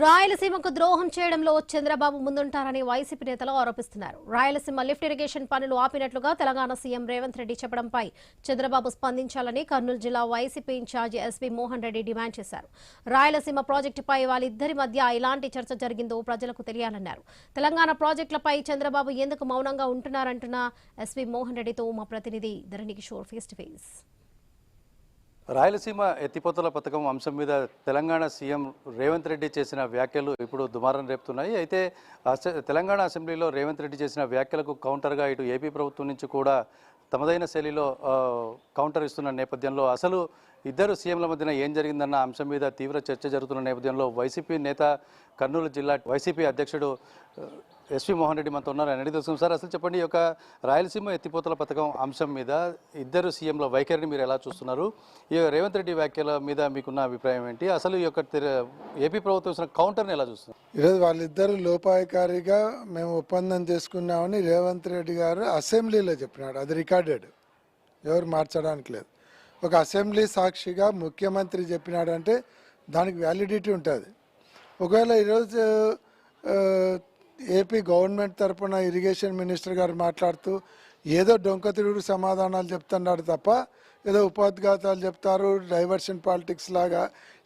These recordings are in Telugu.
రాయలసీమకు ద్రోహం చేయడంలో చంద్రబాబు ముందుంటారని వైసీపీ నేతలు ఆరోపిస్తున్నారు. రాయలసీమ లిఫ్ట్ ఇరిగేషన్ పనులు ఆపినట్లుగా తెలంగాణ సీఎం రేవంత్ రెడ్డి చెప్పడంపై చంద్రబాబు స్పందించాలని కర్నూలు జిల్లా వైసీపీ ఇన్ఛార్జి ఎస్పీ మోహన్ రెడ్డి డిమాండ్ చేశారు. రాయలసీమ ప్రాజెక్టుపై వాళ్ళిద్దరి మధ్య ఎలాంటి చర్చ జరిగిందో ప్రజలకు తెలియాలన్నారు. తెలంగాణ ప్రాజెక్టులపై చంద్రబాబు ఎందుకు మౌనంగా ఉంటున్నారంటున్న ఎస్పీ మోహన్ రెడ్డితో మా ప్రతినిధి Dharani Kishore face to face. Rayalaseema ఎత్తిపోతల పథకం అంశం మీద తెలంగాణ సీఎం రేవంత్ రెడ్డి చేసిన వ్యాఖ్యలు ఇప్పుడు దుమారం రేపుతున్నాయి. అయితే తెలంగాణ అసెంబ్లీలో రేవంత్ రెడ్డి చేసిన వ్యాఖ్యలకు కౌంటర్గా ఇటు ఏపీ ప్రభుత్వం నుంచి కూడా తమదైన శైలిలో కౌంటర్ ఇస్తున్న నేపథ్యంలో అసలు ఇద్దరు సీఎంల మధ్యన ఏం జరిగిందన్న అంశం మీద తీవ్ర చర్చ జరుగుతున్న నేపథ్యంలో వైసీపీ నేత కర్నూలు జిల్లా వైసీపీ అధ్యక్షుడు ఎస్పీ మోహన్ రెడ్డి మనతో ఉన్నారు. అనేది తెలుసు సార్, అసలు చెప్పండి, ఈ యొక్క రాయలసీమ ఎత్తిపోతల పథకం అంశం మీద ఇద్దరు సీఎంల వైఖరిని మీరు ఎలా చూస్తున్నారు? ఈ రేవంత్ రెడ్డి వ్యాఖ్యల మీద మీకున్న అభిప్రాయం ఏంటి? అసలు ఈ యొక్క ఏపీ ప్రభుత్వం ఇచ్చిన కౌంటర్ని ఎలా చూస్తున్నారు? ఈరోజు వాళ్ళిద్దరు లోపాయకారిగా మేము ఒప్పందం చేసుకున్నామని రేవంత్ రెడ్డి గారు అసెంబ్లీలో చెప్పినాడు. అది రికార్డెడ్, ఎవరు మార్చడానికి లేదు. ఒక అసెంబ్లీ సాక్షిగా ముఖ్యమంత్రి చెప్పినాడంటే దానికి వ్యాలిడిటీ ఉంటుంది. ఒకవేళ ఈరోజు ఏపీ గవర్నమెంట్ తరఫున ఇరిగేషన్ మినిస్టర్ గారు మాట్లాడుతూ ఏదో డొంక తిరుగుడు సమాధానాలు చెప్తున్నాడు తప్ప ఏదో ఉపోద్ఘాతాలు చెప్తారు, డైవర్షన్ పాలిటిక్స్ లాగా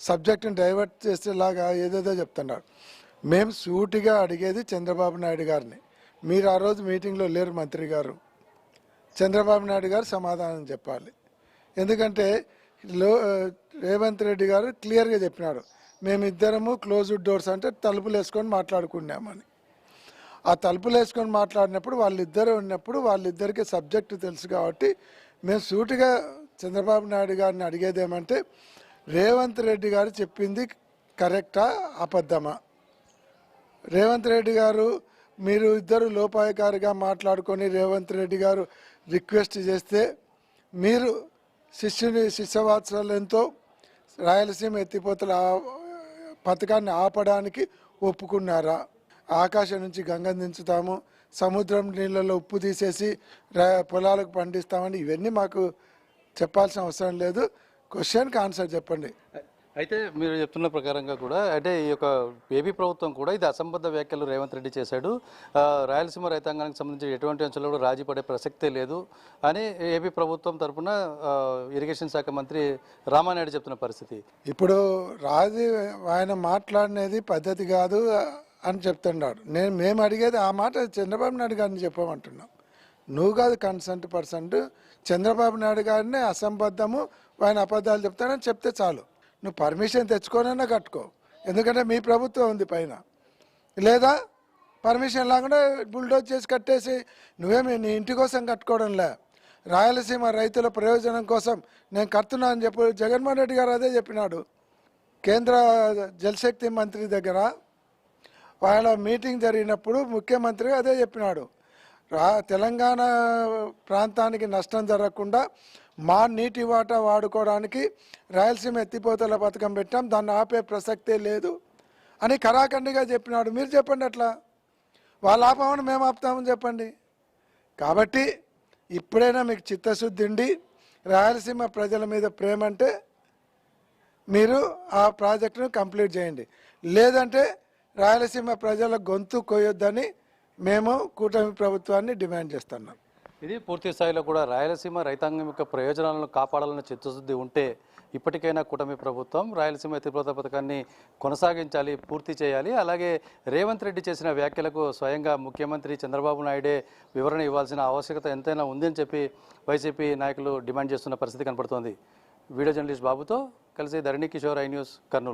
సబ్జెక్ట్ని డైవర్ట్ చేసేలాగా ఏదేదో చెప్తున్నారు. మేము సూటిగా అడిగేది చంద్రబాబు నాయుడు గారిని. మీరు ఆ రోజు మీటింగ్లో లేరు మంత్రి గారు. చంద్రబాబు నాయుడు గారు సమాధానం చెప్పాలి. ఎందుకంటే రేవంత్ రెడ్డి గారు క్లియర్గా చెప్పినాడు, మేమిద్దరము క్లోజ్డ్ డోర్స్ అంటే తలుపులు వేసుకొని మాట్లాడుకున్నామని. ఆ తలుపులు వేసుకొని మాట్లాడినప్పుడు వాళ్ళిద్దరు ఉన్నప్పుడు వాళ్ళిద్దరికి సబ్జెక్టు తెలుసు కాబట్టి మేము సూటిగా చంద్రబాబు నాయుడు గారిని అడిగేది ఏమంటే, రేవంత్ రెడ్డి గారు చెప్పింది కరెక్టా అబద్ధమా? రేవంత్ రెడ్డి గారు మీరు ఇద్దరు లోపాయకారిగా మాట్లాడుకొని రేవంత్ రెడ్డి గారు రిక్వెస్ట్ చేస్తే మీరు శిష్యవాత్సల్యంతో రాయలసీమ ఎత్తిపోతల పథకాన్ని ఆపడానికి ఒప్పుకున్నారా? ఆకాశం నుంచి గంగ దించుతాము, సముద్రం నీళ్ళలో ఉప్పు తీసేసి పొలాలకు పండిస్తామని ఇవన్నీ మాకు చెప్పాల్సిన అవసరం లేదు. క్వశ్చన్కి ఆన్సర్ చెప్పండి. అయితే మీరు చెప్తున్న ప్రకారంగా కూడా అంటే ఈ యొక్క ఏపీ ప్రభుత్వం కూడా ఇది అసంబద్ధ వ్యాఖ్యలు రేవంత్ రెడ్డి చేశాడు, రాయలసీమ రైతాంగానికి సంబంధించి ఎటువంటి అంశాలు కూడా రాజీ పడే ప్రసక్తే లేదు అని ఏపీ ప్రభుత్వం తరఫున ఇరిగేషన్ శాఖ మంత్రి రామానాయుడు చెప్తున్న పరిస్థితి. ఇప్పుడు ఆయన మాట్లాడినది పద్ధతి కాదు అని చెప్తున్నాడు. మేము అడిగేది ఆ మాట చంద్రబాబు నాయుడు గారిని చెప్పమంటున్నాం. నువ్వు కాదు కన్సెంట్ పర్సెంట్, చంద్రబాబు నాయుడు గారిని అసంబద్ధము ఆయన అబద్ధాలు చెప్తానని చెప్తే చాలు. నువ్వు పర్మిషన్ తెచ్చుకోనైనా కట్టుకో, ఎందుకంటే మీ ప్రభుత్వం ఉంది పైన. లేదా పర్మిషన్ లేకుండా బుల్డోజ్ చేసి కట్టేసి నువ్వేమి నీ ఇంటి కోసం కట్టుకోవడంలే, రాయలసీమ రైతుల ప్రయోజనం కోసం నేను కడుతున్నా అని చెప్పి జగన్మోహన్ రెడ్డి గారు అదే చెప్పినాడు. కేంద్ర జలశక్తి మంత్రి దగ్గర వాళ్ళ మీటింగ్ జరిగినప్పుడు ముఖ్యమంత్రి అదే చెప్పినాడు. తెలంగాణ ప్రాంతానికి నష్టం జరగకుండా మా నీటి వాటా వాడుకోవడానికి రాయలసీమ ఎత్తిపోతల పథకం పెట్టాం, దాన్ని ఆపే ప్రసక్తే లేదు అని కరాఖండిగా చెప్పినాడు. మీరు చెప్పండి, అట్లా వాళ్ళు ఆపమని మేము ఆపుతామని చెప్పండి. కాబట్టి ఇప్పుడైనా మీకు చిత్తశుద్ధి ఉండి రాయలసీమ ప్రజల మీద ప్రేమ అంటే మీరు ఆ ప్రాజెక్టును కంప్లీట్ చేయండి. లేదంటే రాయలసీమ ప్రజల గొంతు కొయ్యొద్దని మేము కూటమి ప్రభుత్వాన్ని డిమాండ్ చేస్తున్నాం. ఇది పూర్తి స్థాయిలో కూడా రాయలసీమ రైతాంగం యొక్క ప్రయోజనాలను కాపాడాలన్న చిత్తశుద్ధి ఉంటే ఇప్పటికైనా కూటమి ప్రభుత్వం రాయలసీమ ఎత్తిపోతల పథకాన్ని కొనసాగించాలి, పూర్తి చేయాలి. అలాగే రేవంత్ రెడ్డి చేసిన వ్యాఖ్యలకు స్వయంగా ముఖ్యమంత్రి చంద్రబాబు నాయుడే వివరణ ఇవ్వాల్సిన ఆవశ్యకత ఎంతైనా ఉందని చెప్పి వైసీపీ నాయకులు డిమాండ్ చేస్తున్న పరిస్థితి కనపడుతోంది. వీడియో జర్నలిస్ట్ బాబుతో కలిసి ధరణి కిషోర్, ఐ న్యూస్, కర్నూలు.